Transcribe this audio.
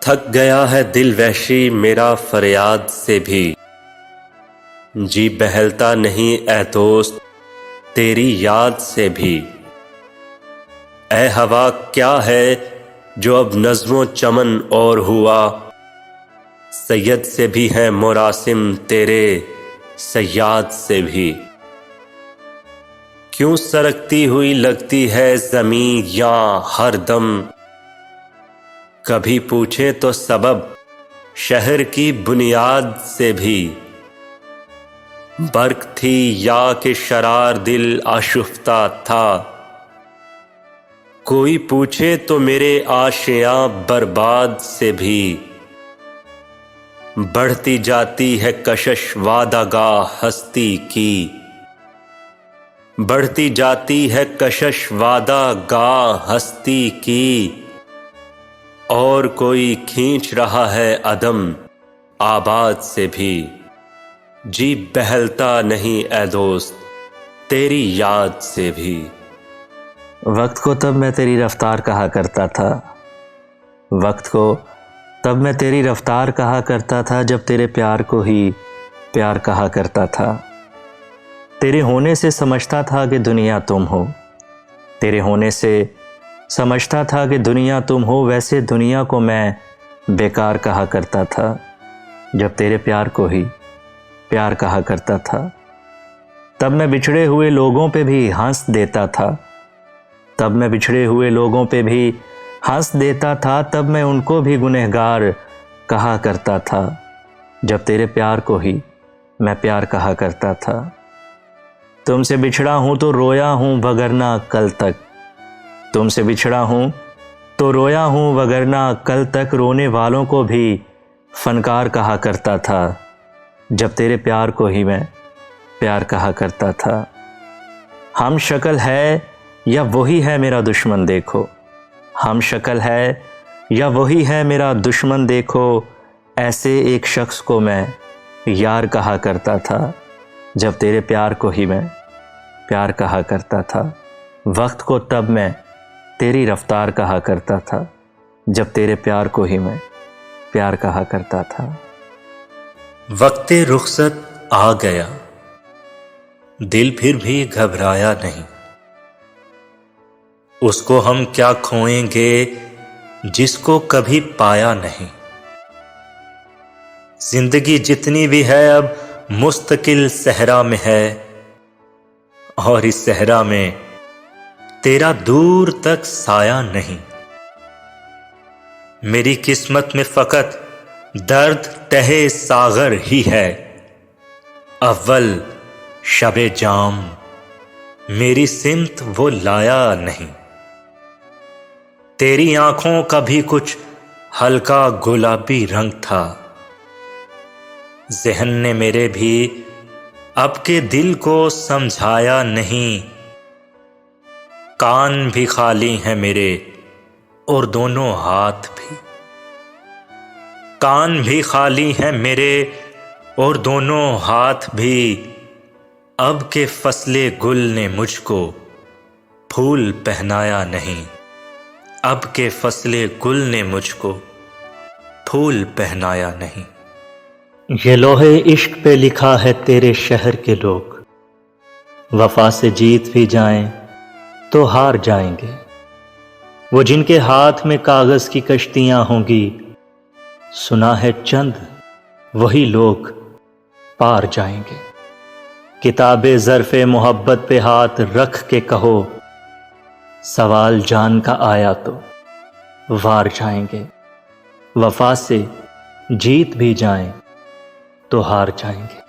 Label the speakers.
Speaker 1: تھک گیا ہے دل وحشی میرا فریاد سے بھی، جی بہلتا نہیں اے دوست تیری یاد سے بھی۔ اے ہوا کیا ہے جو اب نظم و چمن اور ہوا، سید سے بھی ہے مراسم تیرے صیاد سے بھی۔ کیوں سرکتی ہوئی لگتی ہے زمین یاں ہر دم، کبھی پوچھے تو سبب شہر کی بنیاد سے بھی۔ برق تھی یا کہ شرار دل آشفتہ تھا، کوئی پوچھے تو میرے آشیاں برباد سے بھی۔ بڑھتی جاتی ہے کشش وعدہ گاہ ہستی کی، بڑھتی جاتی ہے کشش وعدہ گاہ ہستی کی، اور کوئی کھینچ رہا ہے عدم آباد سے بھی۔ جی بہلتا نہیں اے دوست تیری یاد سے بھی۔
Speaker 2: وقت کو تب میں تیری رفتار کہا کرتا تھا، وقت کو تب میں تیری رفتار کہا کرتا تھا، جب تیرے پیار کو ہی پیار کہا کرتا تھا۔ تیرے ہونے سے سمجھتا تھا کہ دنیا تم ہو، تیرے ہونے سے سمجھتا تھا کہ دنیا تم ہو، ویسے دنیا کو میں بیکار کہا کرتا تھا، جب تیرے پیار کو ہی پیار کہا کرتا تھا۔ تب میں بچھڑے ہوئے لوگوں پہ بھی ہنس دیتا تھا، تب میں بچھڑے ہوئے لوگوں پہ بھی ہنس دیتا تھا، تب میں ان کو بھی گنہگار کہا کرتا تھا، جب تیرے پیار کو ہی میں پیار کہا کرتا تھا۔ تم سے بچھڑا ہوں تو رویا ہوں وگرنہ کل تک، تم سے بچھڑا ہوں تو رویا ہوں وگرنہ کل تک، رونے والوں کو بھی فنکار کہا کرتا تھا، جب تیرے پیار کو ہی میں پیار کہا کرتا تھا۔ ہم شکل ہے یا وہی ہے میرا دشمن دیکھو، ہم شکل ہے یا وہی ہے میرا دشمن دیکھو، ایسے ایک شخص کو میں یار کہا کرتا تھا، جب تیرے پیار کو ہی میں پیار کہا کرتا تھا۔ وقت کو تب میں تیری رفتار کہا کرتا تھا، جب تیرے پیار کو ہی میں پیار کہا کرتا تھا۔
Speaker 1: وقت رخصت آ گیا، دل پھر بھی گھبرایا نہیں، اس کو ہم کیا کھوئیں گے جس کو کبھی پایا نہیں۔ زندگی جتنی بھی ہے اب مستقل صحرا میں ہے، اور اس صحرا میں تیرا دور تک سایہ نہیں۔ میری قسمت میں فقط درد تہے ساغر ہی ہے، اول شب جام میری سمت وہ لایا نہیں۔ تیری آنکھوں کا بھی کچھ ہلکا گلابی رنگ تھا، ذہن نے میرے بھی اب کے دل کو سمجھایا نہیں۔ کان بھی خالی ہیں میرے اور دونوں ہاتھ بھی، کان بھی خالی ہیں میرے اور دونوں ہاتھ بھی، اب کے فصل گل نے مجھ کو پھول پہنایا نہیں، اب کے فصل گل نے مجھ کو پھول پہنایا نہیں۔
Speaker 2: یہ لوحے عشق پہ لکھا ہے تیرے شہر کے لوگ، وفا سے جیت بھی جائیں تو ہار جائیں گے، وہ جن کے ہاتھ میں کاغذ کی کشتیاں ہوں گی، سنا ہے چند وہی لوگ پار جائیں گے۔ کتاب ظرف محبت پہ ہاتھ رکھ کے کہو، سوال جان کا آیا تو وار جائیں گے، وفا سے جیت بھی جائیں تو ہار جائیں گے۔